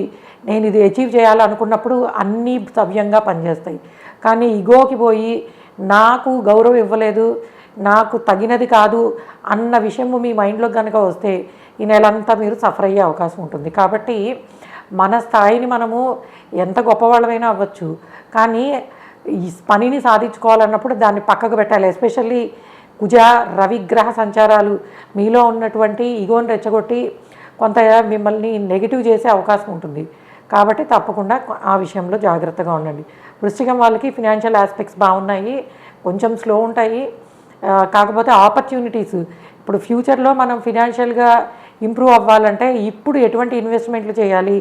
నేను ఇది అచీవ్ చేయాలనుకున్నప్పుడు అన్నీ సవ్యంగా పనిచేస్తాయి. కానీ ఇగోకి పోయి నాకు గౌరవం ఇవ్వలేదు, నాకు తగినది కాదు అన్న విషయము మీ మైండ్లో కనుక వస్తే ఈ నెలంతా మీరు సఫర్ అయ్యే అవకాశం ఉంటుంది. కాబట్టి మన స్థాయిని మనము ఎంత గొప్పవాళ్ళమైనా అవ్వచ్చు, కానీ ఈ పనిని సాధించుకోవాలన్నప్పుడు దాన్ని పక్కకు పెట్టాలి. ఎస్పెషల్లీ కుజ రవిగ్రహ సంచారాలు మీలో ఉన్నటువంటి ఈగోని రెచ్చగొట్టి కొంత మిమ్మల్ని నెగిటివ్ చేసే అవకాశం ఉంటుంది. కాబట్టి తప్పకుండా ఆ విషయంలో జాగ్రత్తగా ఉండండి. వృశ్చికం వాళ్ళకి ఫినాన్షియల్ ఆస్పెక్ట్స్ బాగున్నాయి, కొంచెం స్లో ఉంటాయి. కాకపోతే ఆపర్చునిటీస్ ఇప్పుడు ఫ్యూచర్లో మనం ఫినాన్షియల్గా ఇంప్రూవ్ అవ్వాలంటే ఇప్పుడు ఎటువంటి ఇన్వెస్ట్మెంట్లు చేయాలి,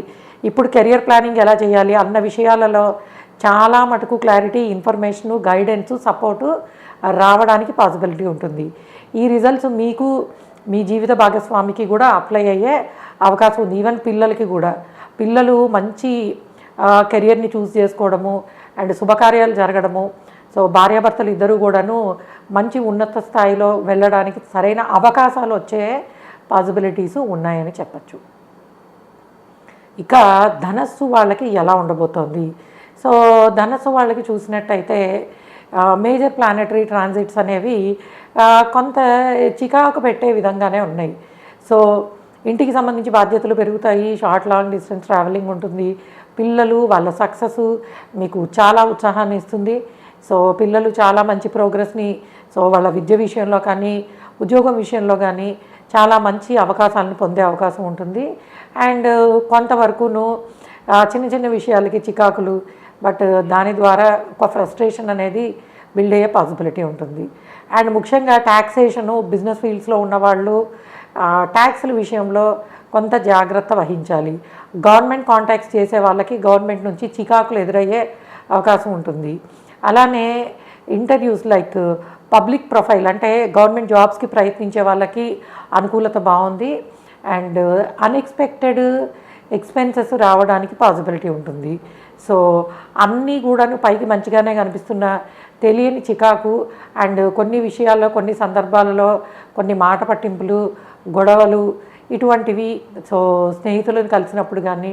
ఇప్పుడు కెరియర్ ప్లానింగ్ ఎలా చేయాలి అన్న విషయాలలో చాలా మటుకు క్లారిటీ, ఇన్ఫర్మేషను, గైడెన్సు, సపోర్టు రావడానికి పాసిబిలిటీ ఉంటుంది. ఈ రిజల్ట్స్ మీకు మీ జీవిత భాగస్వామికి కూడా అప్లై అయ్యే అవకాశం ఉంది. ఈవెన్ పిల్లలకి కూడా, పిల్లలు మంచి కెరియర్ని చూస్ చేసుకోవడము అండ్ శుభకార్యాలు జరగడము, సో భార్యాభర్తలు ఇద్దరూ కూడాను మంచి ఉన్నత స్థాయిలో వెళ్ళడానికి సరైన అవకాశాలు వచ్చే పాసిబిలిటీస్ ఉన్నాయని చెప్పచ్చు. ఇక ధనస్సు వాళ్ళకి ఎలా ఉండబోతోంది? సో ధనస్సు వాళ్ళకి చూసినట్టయితే మేజర్ ప్లానెటరీ ట్రాన్సిట్స్ అనేవి కొంత చికాకు పెట్టే విధంగానే ఉన్నాయి. సో ఇంటికి సంబంధించి బాధ్యతలు పెరుగుతాయి, షార్ట్ లాంగ్ డిస్టెన్స్ ట్రావెలింగ్ ఉంటుంది, పిల్లలు వాళ్ళ సక్సెస్ మీకు చాలా ఉత్సాహాన్ని ఇస్తుంది. సో పిల్లలు చాలా మంచి ప్రోగ్రెస్ని సో వాళ్ళ విద్య విషయంలో కానీ ఉద్యోగం విషయంలో కానీ చాలా మంచి అవకాశాలను పొందే అవకాశం ఉంటుంది. అండ్ కొంతవరకును చిన్న చిన్న విషయాలకి చికాకులు, బట్ దాని ద్వారా ఒక ఫ్రస్ట్రేషన్ అనేది బిల్డ్ అయ్యే పాసిబిలిటీ ఉంటుంది. అండ్ ముఖ్యంగా ట్యాక్సేషను బిజినెస్ ఫీల్డ్స్లో ఉన్నవాళ్ళు ట్యాక్స్ల విషయంలో కొంత జాగ్రత్త వహించాలి. గవర్నమెంట్ కాంటాక్ట్స్ చేసే వాళ్ళకి గవర్నమెంట్ నుంచి చికాకులు ఎదురయ్యే అవకాశం ఉంటుంది. అలానే ఇంటర్వ్యూస్ లైక్ పబ్లిక్ ప్రొఫైల్ అంటే గవర్నమెంట్ జాబ్స్కి ప్రయత్నించే వాళ్ళకి అనుకూలత బాగుంది. అండ్ అన్ఎక్స్పెక్టెడ్ ఎక్స్పెన్సెస్ రావడానికి పాసిబిలిటీ ఉంటుంది. సో అన్నీ కూడాను పైకి మంచిగానే కనిపిస్తున్న తెలియని చికాకు అండ్ కొన్ని విషయాల్లో కొన్ని సందర్భాలలో కొన్ని మాట పట్టింపులు, గొడవలు ఇటువంటివి సో స్నేహితులను కలిసినప్పుడు కానీ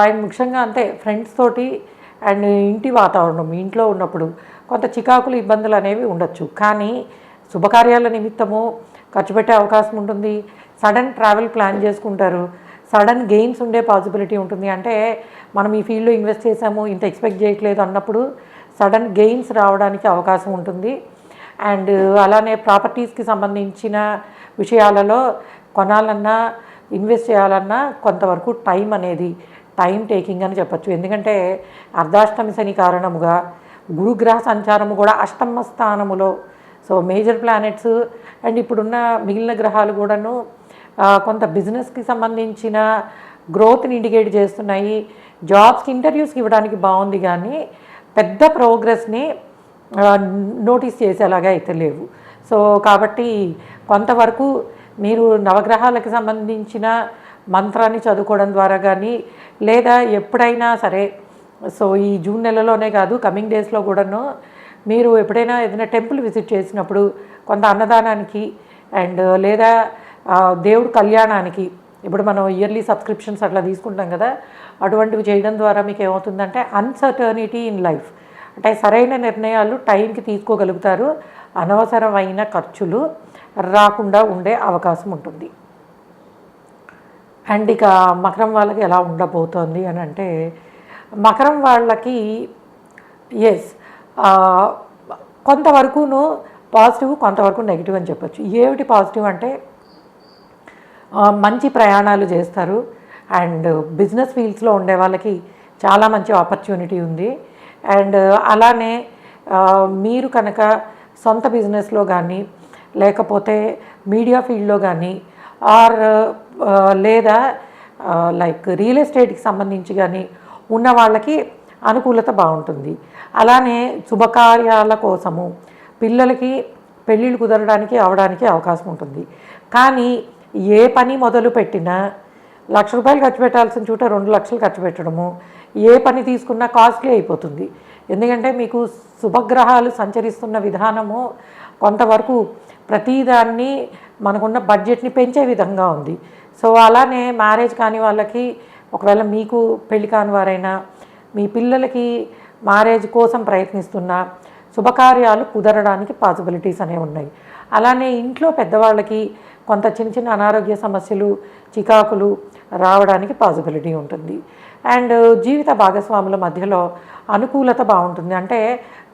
అండ్ ముఖ్యంగా అంతే ఫ్రెండ్స్ తోటి అండ్ ఇంటి వాతావరణం ఇంట్లో ఉన్నప్పుడు కొంత చికాకులు ఇబ్బందులు అనేవి ఉండొచ్చు. కానీ శుభకార్యాల నిమిత్తము ఖర్చు పెట్టే అవకాశం ఉంటుంది. సడన్ ట్రావెల్ ప్లాన్ చేసుకుంటారు. సడన్ గెయిన్స్ ఉండే పాసిబిలిటీ ఉంటుంది. అంటే మనం ఈ ఫీల్డ్లో ఇన్వెస్ట్ చేసాము ఇంత ఎక్స్పెక్ట్ చేయట్లేదు అన్నప్పుడు సడన్ గెయిన్స్ రావడానికి అవకాశం ఉంటుంది. అండ్ అలానే ప్రాపర్టీస్కి సంబంధించిన విషయాలలో కొనాలన్నా ఇన్వెస్ట్ చేయాలన్నా కొంతవరకు టైం టేకింగ్ అని చెప్పచ్చు. ఎందుకంటే అర్ధాష్టమి శని కారణముగా గురుగ్రహ సంచారము కూడా అష్టమ స్థానములో సో మేజర్ ప్లానెట్స్ అండ్ ఇప్పుడున్న మిగిలిన గ్రహాలు కూడాను కొంత బిజినెస్కి సంబంధించిన గ్రోత్ని ఇండికేట్ చేస్తున్నాయి. జాబ్స్కి ఇంటర్వ్యూస్కి ఇవ్వడానికి బాగుంది కానీ పెద్ద ప్రోగ్రెస్ని నోటీస్ చేసేలాగా అయితే లేవు. సో కాబట్టి కొంతవరకు మీరు నవగ్రహాలకు సంబంధించిన మంత్రాన్ని చదువుకోవడం ద్వారా కానీ లేదా ఎప్పుడైనా సరే సో ఈ జూన్ నెలలోనే కాదు కమింగ్ డేస్లో కూడాను మీరు ఎప్పుడైనా ఏదైనా టెంపుల్ విజిట్ చేసినప్పుడు కొంత అన్నదానానికి అండ్ లేదా దేవుడు కళ్యాణానికి ఇప్పుడు మనం ఇయర్లీ సబ్స్క్రిప్షన్స్ అట్లా తీసుకుంటాం కదా, అటువంటివి చేయడం ద్వారా మీకు ఏమవుతుందంటే అన్సర్టర్నిటీ ఇన్ లైఫ్ అంటే సరైన నిర్ణయాలు టైంకి తీసుకోగలుగుతారు. అనవసరమైన ఖర్చులు రాకుండా ఉండే అవకాశం ఉంటుంది. అండ్ ఇక మకరం వాళ్ళకి ఎలా ఉండబోతోంది అని అంటే మకరం వాళ్ళకి కొంతవరకును పాజిటివ్ కొంతవరకు నెగిటివ్ అని చెప్పచ్చు. ఏమిటి పాజిటివ్ అంటే మంచి ప్రయాణాలు చేస్తారు అండ్ బిజినెస్ ఫీల్డ్స్లో ఉండే వాళ్ళకి చాలా మంచి ఆపర్చునిటీ ఉంది. అండ్ అలానే మీరు కనుక సొంత బిజినెస్లో కానీ లేకపోతే మీడియా ఫీల్డ్లో కానీ ఆర్ లేదా లైక్ రియల్ ఎస్టేట్కి సంబంధించి కానీ ఉన్న వాళ్ళకి అనుకూలత బాగుంటుంది. అలానే శుభకార్యాల కోసము పిల్లలకి పెళ్ళిళ్ళు కుదరడానికి అవడానికి అవకాశం ఉంటుంది. కానీ ఏ పని మొదలు పెట్టినా ₹1,00,000 ఖర్చు పెట్టాల్సిన చోట 2 లక్షలు ఖర్చు పెట్టడము, ఏ పని తీసుకున్నా కాస్ట్లీ అయిపోతుంది. ఎందుకంటే మీకు శుభగ్రహాలు సంచరిస్తున్న విధానము కొంతవరకు ప్రతిదాన్ని మనకున్న బడ్జెట్ని పెంచే విధంగా ఉంది. సో అలానే మ్యారేజ్ కాని వాళ్ళకి ఒకవేళ మీకు పెళ్లి కాని వారైనా మీ పిల్లలకి మ్యారేజ్ కోసం ప్రయత్నిస్తున్న శుభకార్యాలు కుదరడానికి పాసిబిలిటీస్ అనేవి ఉన్నాయి. అలానే ఇంట్లో పెద్దవాళ్ళకి కొంత చిన్న చిన్న అనారోగ్య సమస్యలు చికాకులు రావడానికి పాసిబిలిటీ ఉంటుంది. అండ్ జీవిత భాగస్వాముల మధ్యలో అనుకూలత బాగుంటుంది. అంటే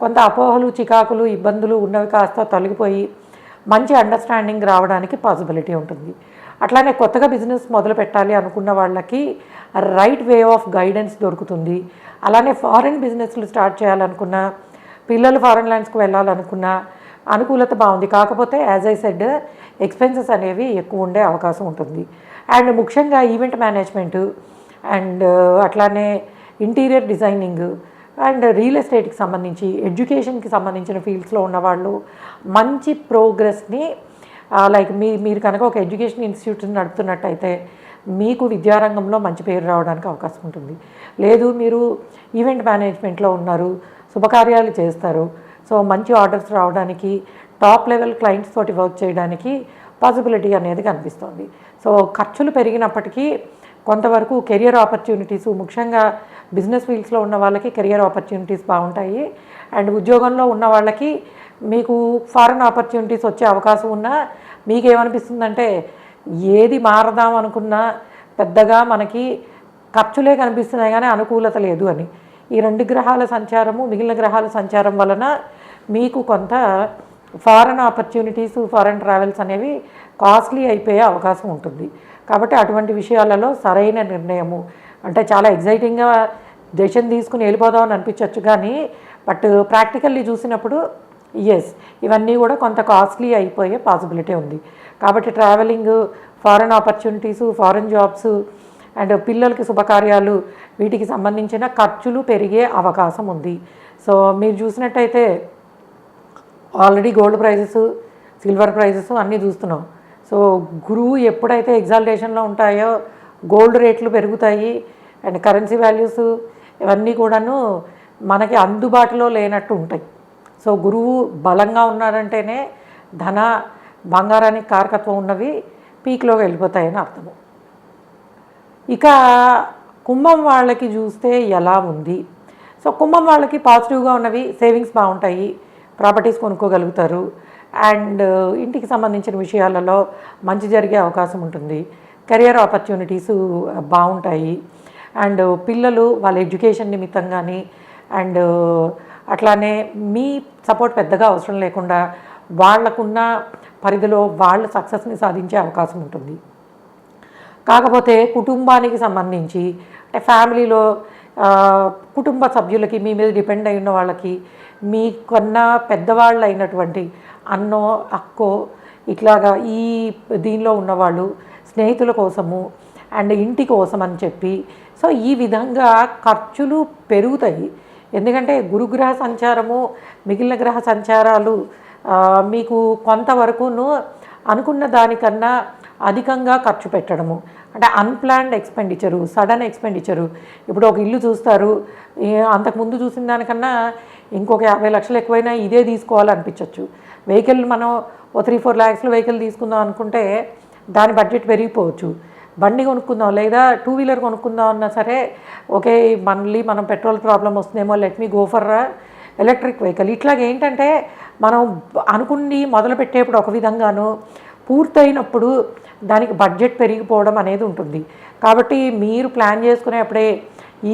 కొంత అపోహలు చికాకులు ఇబ్బందులు ఉన్నవి కాస్త తొలగిపోయి మంచి అండర్స్టాండింగ్ రావడానికి పాసిబిలిటీ ఉంటుంది. అట్లానే కొత్తగా బిజినెస్ మొదలు పెట్టాలి అనుకున్న వాళ్ళకి రైట్ వే ఆఫ్ గైడెన్స్ దొరుకుతుంది. అలానే ఫారెన్ బిజినెస్లు స్టార్ట్ చేయాలనుకున్న పిల్లలు ఫారెన్ ల్యాండ్స్కి వెళ్ళాలనుకున్న అనుకూలత బాగుంది. కాకపోతే యాజ్ ఐ సెడ్ ఎక్స్పెన్సెస్ అనేవి ఎక్కువ ఉండే అవకాశం ఉంటుంది. అండ్ ముఖ్యంగా ఈవెంట్ మేనేజ్మెంటు అండ్ అట్లానే ఇంటీరియర్ డిజైనింగ్ అండ్ రియల్ ఎస్టేట్కి సంబంధించి ఎడ్యుకేషన్కి సంబంధించిన ఫీల్డ్స్లో ఉన్నవాళ్ళు మంచి ప్రోగ్రెస్ని లైక్ మీరు కనుక ఒక ఎడ్యుకేషన్ ఇన్స్టిట్యూట్ని నడుపుతున్నట్టయితే మీకు విద్యారంగంలో మంచి పేరు రావడానికి అవకాశం ఉంటుంది. లేదు మీరు ఈవెంట్ మేనేజ్మెంట్లో ఉన్నారు, శుభకార్యాలు చేస్తారు, సో మంచి ఆర్డర్స్ రావడానికి టాప్ లెవెల్ క్లయింట్స్ తోటి వర్క్ చేయడానికి పాసిబిలిటీ అనేది కనిపిస్తుంది. సో ఖర్చులు పెరిగినప్పటికీ కొంతవరకు కెరియర్ ఆపర్చునిటీస్ ముఖ్యంగా బిజినెస్ ఫీల్డ్స్లో ఉన్న వాళ్ళకి కెరియర్ ఆపర్చునిటీస్ బాగుంటాయి. అండ్ ఉద్యోగంలో ఉన్న వాళ్ళకి మీకు ఫారెన్ ఆపర్చునిటీస్ వచ్చే అవకాశం ఉన్నా మీకేమనిపిస్తుందంటే ఏది మారదాం అనుకున్నా పెద్దగా మనకి ఖర్చులే కనిపిస్తున్నాయి కానీ అనుకూలత లేదు అని. ఈ 2 గ్రహాల సంచారము మిగిలిన గ్రహాల సంచారం వలన మీకు కొంత ఫారెన్ ఆపర్చునిటీస్ ఫారెన్ ట్రావెల్స్ అనేవి కాస్ట్లీ అయిపోయే అవకాశం ఉంటుంది. కాబట్టి అటువంటి విషయాలలో సరైన నిర్ణయము అంటే చాలా ఎగ్జైటింగ్గా డెసిషన్ తీసుకుని వెళ్ళిపోదాం అని అనిపించవచ్చు, కానీ బట్ ప్రాక్టికల్లీ చూసినప్పుడు ఇవన్నీ కూడా కొంత కాస్ట్లీ అయిపోయే పాసిబిలిటీ ఉంది. కాబట్టి travelling, foreign opportunities, foreign jobs and పిల్లలకి శుభకార్యాలు, వీటికి సంబంధించిన ఖర్చులు పెరిగే అవకాశం ఉంది. సో మీరు చూసినట్టయితే already gold prizes, silver prizes అన్నీ చూస్తున్నాం. సో గురువు ఎప్పుడైతే ఎగ్జాల్టేషన్లో ఉంటాయో గోల్డ్ రేట్లు పెరుగుతాయి అండ్ కరెన్సీ వాల్యూస్ ఇవన్నీ కూడాను మనకి అందుబాటులో లేనట్టు ఉంటాయి. సో గురువు బలంగా ఉన్నారంటేనే ధన, బంగారానికి కారకత్వం ఉన్నవి పీక్లోకి వెళ్ళిపోతాయని అర్థము. ఇక కుంభం వాళ్ళకి చూస్తే ఎలా ఉంది? సో కుంభం వాళ్ళకి పాజిటివ్గా ఉన్నవి, సేవింగ్స్ బాగుంటాయి, ప్రాపర్టీస్ కొనుక్కోగలుగుతారు అండ్ ఇంటికి సంబంధించిన విషయాలలో మంచి జరిగే అవకాశం ఉంటుంది. కెరియర్ ఆపర్చునిటీస్ బాగుంటాయి అండ్ పిల్లలు వాళ్ళ ఎడ్యుకేషన్ నిమిత్తం కానీ అండ్ అట్లానే మీ సపోర్ట్ పెద్దగా అవసరం లేకుండా వాళ్ళకున్న పరిధిలో వాళ్ళు సక్సెస్ని సాధించే అవకాశం ఉంటుంది. కాకపోతే కుటుంబానికి సంబంధించి అంటే ఫ్యామిలీలో కుటుంబ సభ్యులకి, మీ మీద డిపెండ్ అయి ఉన్న వాళ్ళకి, మీకన్నా పెద్దవాళ్ళు అయినటువంటి అన్నో, అక్కో ఇట్లాగా ఈ దీనిలో ఉన్నవాళ్ళు స్నేహితుల కోసము అండ్ ఇంటి కోసం అని చెప్పి సో ఈ విధంగా ఖర్చులు పెరుగుతాయి. ఎందుకంటే గురుగ్రహ సంచారము, మిగిలిన గ్రహ సంచారాలు మీకు కొంతవరకును అనుకున్న దానికన్నా అధికంగా ఖర్చు పెట్టడము, అంటే అన్ప్లాన్డ్ ఎక్స్పెండిచరు, సడన్ ఎక్స్పెండిచరు. ఇప్పుడు ఒక ఇల్లు చూస్తారు, అంతకుముందు చూసిన దానికన్నా ఇంకొక 50 లక్షలు ఎక్కువైనా ఇదే తీసుకోవాలనిపించవచ్చు. వెహికల్ మనం ఓ 3-4 lakhsలో వెహికల్ తీసుకుందాం అనుకుంటే దాని బడ్జెట్ పెరిగిపోవచ్చు. బండి కొనుక్కుందాం లేదా 2-wheeler కొనుక్కుందాం అన్నా సరే ఓకే, మళ్ళీ మనం పెట్రోల్ ప్రాబ్లం వస్తుందేమో, let me go for electric vehicle. ఇట్లాగ ఏంటంటే మనం అనుకుని మొదలు పెట్టేప్పుడు ఒక విధంగాను, పూర్తయినప్పుడు దానికి బడ్జెట్ పెరిగిపోవడం అనేది ఉంటుంది. కాబట్టి మీరు ప్లాన్ చేసుకునేప్పుడే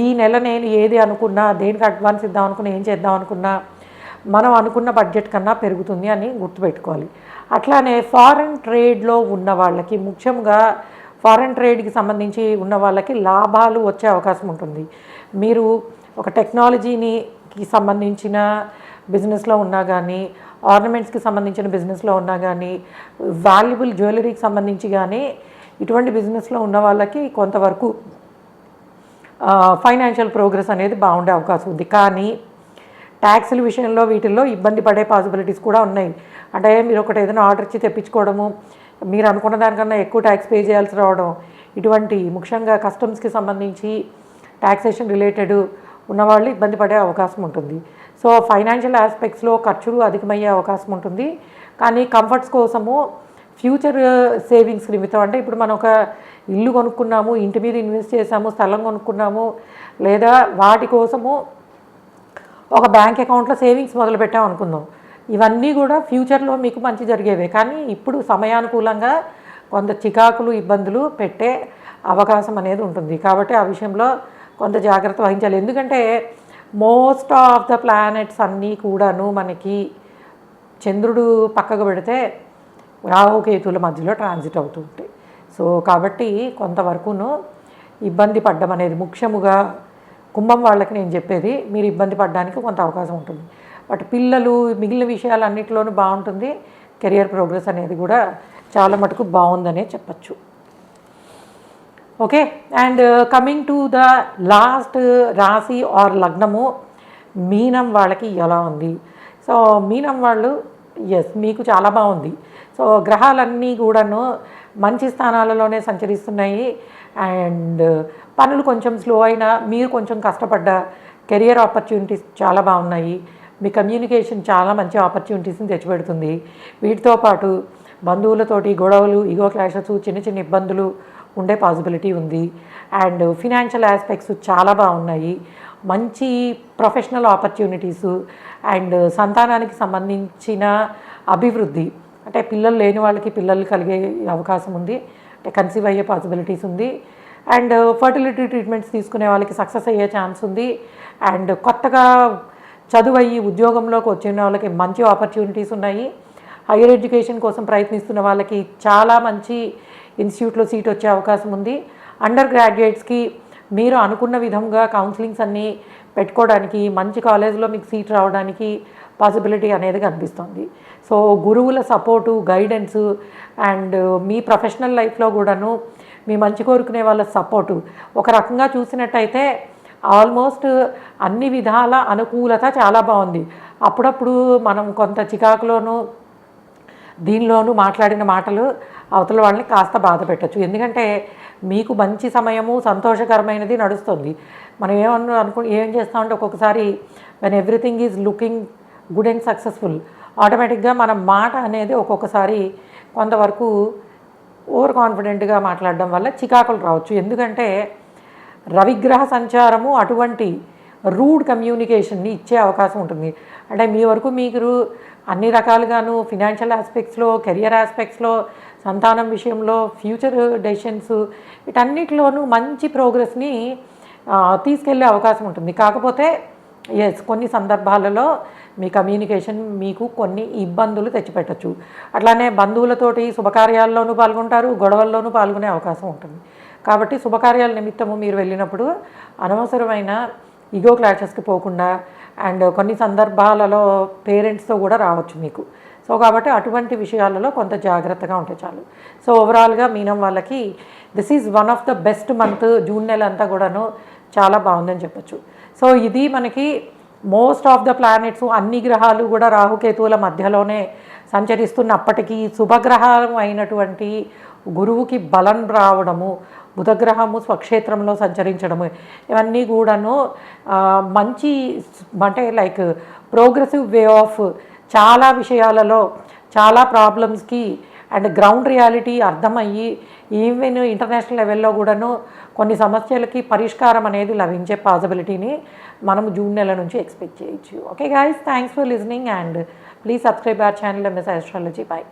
ఈ నెల నేను ఏది అనుకున్నా, దేనికి అడ్వాన్స్ ఇద్దాం అనుకున్నా, ఏం చేద్దాం అనుకున్నా మనం అనుకున్న బడ్జెట్ కన్నా పెరుగుతుంది అని గుర్తుపెట్టుకోవాలి. అట్లానే ఫారెన్ ట్రేడ్లో ఉన్న వాళ్ళకి, ముఖ్యంగా ఫారెన్ ట్రేడ్కి సంబంధించి ఉన్న వాళ్ళకి లాభాలు వచ్చే అవకాశం ఉంటుంది. మీరు ఒక టెక్నాలజీకి సంబంధించిన బిజినెస్లో ఉన్నా కానీ, ఆర్నమెంట్స్కి సంబంధించిన బిజినెస్లో ఉన్నా కానీ, వాల్యుబుల్ జ్యువెలరీకి సంబంధించి కానీ ఇటువంటి బిజినెస్లో ఉన్న వాళ్ళకి కొంతవరకు ఫైనాన్షియల్ ప్రోగ్రెస్ అనేది బాగుండే అవకాశం ఉంది. కానీ ట్యాక్స్ల విషయంలో వీటిల్లో ఇబ్బంది పడే పాసిబిలిటీస్ కూడా ఉన్నాయి. అంటే మీరు ఒకటి ఏదైనా ఆర్డర్ ఇచ్చి తెప్పించుకోవడము, మీరు అనుకున్న దానికన్నా ఎక్కువ ట్యాక్స్ పే చేయాల్సి రావడం, ఇటువంటి ముఖ్యంగా కస్టమ్స్కి సంబంధించి ట్యాక్సేషన్ రిలేటెడ్ ఉన్నవాళ్ళు ఇబ్బంది పడే అవకాశం ఉంటుంది. సో ఫైనాన్షియల్ ఆస్పెక్ట్స్లో ఖర్చులు అధికమయ్యే అవకాశం ఉంటుంది. కానీ కంఫర్ట్స్ కోసము ఫ్యూచర్ సేవింగ్స్ నిమిత్తం, అంటే ఇప్పుడు మనం ఒక ఇల్లు కొనుక్కున్నాము, ఇంటి మీద ఇన్వెస్ట్ చేసాము, స్థలం కొనుక్కున్నాము, లేదా వాటి కోసము ఒక బ్యాంక్ అకౌంట్లో సేవింగ్స్ మొదలుపెట్టాము అనుకుందాం, ఇవన్నీ కూడా ఫ్యూచర్లో మీకు మంచి జరిగేవే. కానీ ఇప్పుడు సమయానుకూలంగా కొంత చికాకులు, ఇబ్బందులు పెట్టే అవకాశం అనేది ఉంటుంది. కాబట్టి ఆ విషయంలో కొంత జాగ్రత్త వహించాలి. ఎందుకంటే మోస్ట్ ఆఫ్ ద ప్లానెట్స్ అన్నీ కూడాను మనకి చంద్రుడు పక్కకు పెడితే రాహుకేతుల మధ్యలో ట్రాన్సిట్ అవుతూ ఉంటాయి. సో కాబట్టి కొంతవరకును ఇబ్బంది పడ్డం అనేది ముఖ్యముగా కుంభం వాళ్ళకి నేను చెప్పేది, మీరు ఇబ్బంది పడడానికి కొంత అవకాశం ఉంటుంది. బట్ పిల్లలు, మిగిలిన విషయాలన్నింటిలోనూ బాగుంటుంది. కెరియర్ ప్రోగ్రెస్ అనేది కూడా చాలా మటుకు బాగుందనే చెప్పచ్చు. Okay, and coming to the last రాశి ఆర్ లగ్నము, మీనం వాళ్ళకి ఎలా ఉంది? సో మీనం వాళ్ళు మీకు చాలా బాగుంది. సో గ్రహాలన్నీ కూడాను మంచి స్థానాలలోనే సంచరిస్తున్నాయి అండ్ పనులు కొంచెం స్లో అయినా మీరు కొంచెం కష్టపడ్డ కెరియర్ ఆపర్చునిటీస్ చాలా బాగున్నాయి. మీ కమ్యూనికేషన్ చాలా మంచి ఆపర్చునిటీస్ని తెచ్చిపెడుతుంది. వీటితో పాటు బంధువులతోటి గొడవలు, ఈగో క్లాషెస్, చిన్న చిన్న ఇబ్బందులు ఉండే పాసిబిలిటీ ఉంది. అండ్ ఫినాన్షియల్ ఆస్పెక్ట్స్ చాలా బాగున్నాయి. మంచి ప్రొఫెషనల్ ఆపర్చునిటీసు అండ్ సంతానానికి సంబంధించిన అభివృద్ధి, అంటే పిల్లలు లేని వాళ్ళకి పిల్లలు కలిగే అవకాశం ఉంది, అంటే కన్సీవ్ అయ్యే పాసిబిలిటీస్ ఉంది. అండ్ ఫర్టిలిటీ ట్రీట్మెంట్స్ తీసుకునే వాళ్ళకి సక్సెస్ అయ్యే ఛాన్స్ ఉంది. అండ్ కొత్తగా చదువు అయ్యి ఉద్యోగంలోకి వచ్చిన వాళ్ళకి మంచి ఆపర్చునిటీస్ ఉన్నాయి. హైయర్ ఎడ్యుకేషన్ కోసం ప్రయత్నిస్తున్న వాళ్ళకి చాలా మంచి ఇన్స్టిట్యూట్లో సీట్ వచ్చే అవకాశం ఉంది. అండర్ గ్రాడ్యుయేట్స్కి మీరు అనుకున్న విధంగా కౌన్సిలింగ్స్ అన్నీ పెట్టుకోవడానికి, మంచి కాలేజ్లో మీకు సీట్ రావడానికి పాసిబిలిటీ అనేది కనిపిస్తుంది. సో గురువుల support, guidance and me professional లైఫ్లో కూడాను మీ మంచి కోరుకునే వాళ్ళ సపోర్టు ఒక రకంగా చూసినట్టయితే ఆల్మోస్ట్ అన్ని విధాల అనుకూలత చాలా బాగుంది. అప్పుడప్పుడు మనం కొంత చికాకులోనూ దీనిలోనూ మాట్లాడిన మాటలు అవతల వాళ్ళని కాస్త బాధ పెట్టచ్చు. ఎందుకంటే మీకు మంచి సమయము, సంతోషకరమైనది నడుస్తుంది. మనం ఏం చేస్తామంటే ఒక్కొక్కసారి when everything is looking good and successful, ఆటోమేటిక్గా మన మాట అనేది ఒక్కొక్కసారి కొంతవరకు ఓవర్ కాన్ఫిడెంట్గా మాట్లాడడం వల్ల చికాకులు రావచ్చు. ఎందుకంటే రవిగ్రహ సంచారము అటువంటి రూడ్ కమ్యూనికేషన్ని ఇచ్చే అవకాశం ఉంటుంది. అంటే మీ వరకు మీరు అన్ని రకాలుగాను ఫినాన్షియల్ ఆస్పెక్ట్స్లో, కెరియర్ ఆస్పెక్ట్స్లో, సంతానం విషయంలో, ఫ్యూచర్ డెసిషన్స్ వీటన్నిటిలోనూ మంచి ప్రోగ్రెస్ని తీసుకెళ్లే అవకాశం ఉంటుంది. కాకపోతే కొన్ని సందర్భాలలో మీ కమ్యూనికేషన్ మీకు కొన్ని ఇబ్బందులు తెచ్చిపెట్టచ్చు. అట్లానే బంధువులతోటి శుభకార్యాల్లోనూ పాల్గొంటారు, గొడవల్లోనూ పాల్గొనే అవకాశం ఉంటుంది. కాబట్టి శుభకార్యాల నిమిత్తము మీరు వెళ్ళినప్పుడు అనవసరమైన ఈగో క్లాషెస్కి పోకుండా అండ్ కొన్ని సందర్భాలలో పేరెంట్స్తో కూడా రావచ్చు మీకు. సో కాబట్టి అటువంటి విషయాలలో కొంత జాగ్రత్తగా ఉంటే చాలు. సో ఓవరాల్గా మీనం వాళ్ళకి this is one of the best month. June నెల అంతా కూడాను చాలా బాగుందని చెప్పచ్చు. సో ఇది మనకి మోస్ట్ ఆఫ్ ద ప్లానెట్స్, అన్ని గ్రహాలు కూడా రాహుకేతువుల మధ్యలోనే సంచరిస్తున్నప్పటికీ శుభగ్రహం అయినటువంటి గురువుకి బలం రావడము, బుధగ్రహము స్వక్షేత్రంలో సంచరించడము, ఇవన్నీ కూడాను మంచి అంటే లైక్ ప్రోగ్రెసివ్ వే ఆఫ్ చాలా విషయాలలో చాలా ప్రాబ్లమ్స్కి అండ్ గ్రౌండ్ రియాలిటీ అర్థమయ్యి ఈవెన్ ఇంటర్నేషనల్ లెవెల్లో కూడాను కొన్ని సమస్యలకి పరిష్కారం అనేది లభించే పాసిబిలిటీని మనము జూన్ నెల నుంచి ఎక్స్పెక్ట్ చేయొచ్చు. Okay guys, thanks for listening and please subscribe our channel MS Astrology. Bye.